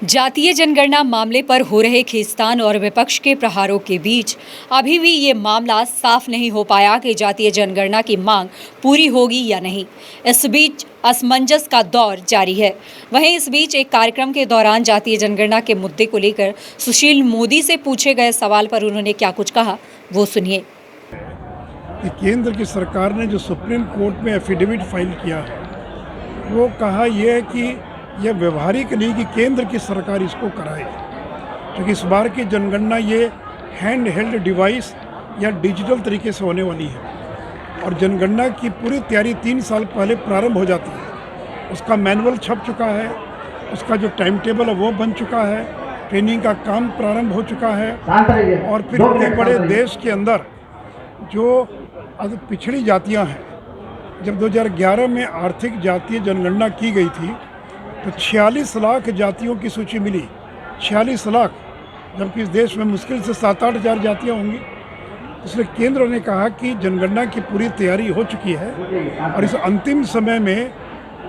जातीय जनगणना मामले पर हो रहे खींचतान और विपक्ष के प्रहारों के बीच अभी भी ये मामला साफ नहीं हो पाया कि जातीय जनगणना की मांग पूरी होगी या नहीं। इस बीच असमंजस का दौर जारी है। वहीं इस बीच एक कार्यक्रम के दौरान जातीय जनगणना के मुद्दे को लेकर सुशील मोदी से पूछे गए सवाल पर उन्होंने क्या कुछ कहा, वो सुनिए। केंद्र की सरकार ने जो सुप्रीम कोर्ट में एफिडेविट फाइल किया है, वो कहा यह है कि यह व्यवहारिक नहीं कि केंद्र की सरकार इसको कराए, क्योंकि इस बार की जनगणना ये हैंड हेल्ड डिवाइस या डिजिटल तरीके से होने वाली है और जनगणना की पूरी तैयारी 3 साल पहले प्रारंभ हो जाती है। उसका मैनुअल छप चुका है, उसका जो टाइम टेबल है वो बन चुका है, ट्रेनिंग का काम प्रारंभ हो चुका है और फिर इतने बड़े देश के अंदर जो पिछड़ी जातियां हैं, जब 2011 में आर्थिक जातीय जनगणना की गई थी तो 46 लाख जातियों की सूची मिली। 46 लाख, जबकि इस देश में मुश्किल से 7-8 हज़ार जातियाँ होंगी। इसलिए केंद्र ने कहा कि जनगणना की पूरी तैयारी हो चुकी है और इस अंतिम समय में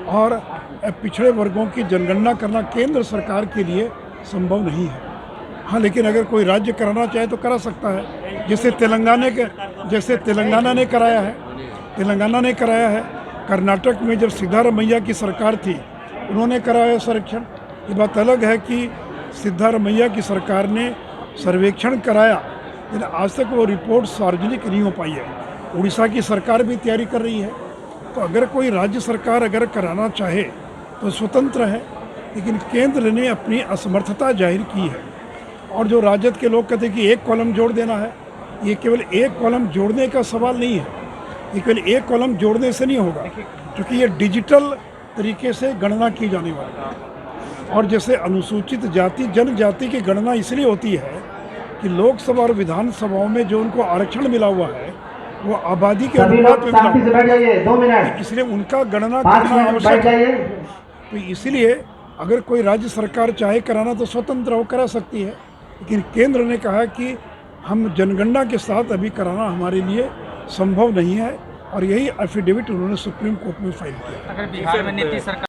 और पिछड़े वर्गों की जनगणना करना केंद्र सरकार के लिए संभव नहीं है। हाँ, लेकिन अगर कोई राज्य कराना चाहे तो करा सकता है, जैसे तेलंगाना ने कराया है। कर्नाटक में जब सिद्धारमैया की सरकार थी उन्होंने कराया सर्वेक्षण। ये बात अलग है कि सिद्धारमैया की सरकार ने सर्वेक्षण कराया, लेकिन आज तक वो रिपोर्ट सार्वजनिक नहीं हो पाई है। उड़ीसा की सरकार भी तैयारी कर रही है। तो अगर कोई राज्य सरकार अगर कराना चाहे तो स्वतंत्र है, लेकिन केंद्र ने अपनी असमर्थता जाहिर की है। और जो राजद के लोग कहते हैं कि एक कॉलम जोड़ देना है, ये केवल एक कॉलम जोड़ने का सवाल नहीं है। ये केवल एक कॉलम जोड़ने से नहीं होगा, क्योंकि ये डिजिटल तरीके से गणना की जाने वाली है। और जैसे अनुसूचित जाति जनजाति की गणना इसलिए होती है कि लोकसभा और विधानसभाओं में जो उनको आरक्षण मिला हुआ है वो आबादी के अनुपात में मिला, इसलिए उनका गणना करना आवश्यक है। तो इसलिए अगर कोई राज्य सरकार चाहे कराना तो स्वतंत्र हो करा सकती है, लेकिन केंद्र ने कहा कि हम जनगणना के साथ अभी कराना हमारे लिए संभव नहीं है और यही एफिडेविट उन्होंने सुप्रीम कोर्ट में फाइल किया। अगर बिहार में नीतीश सरकार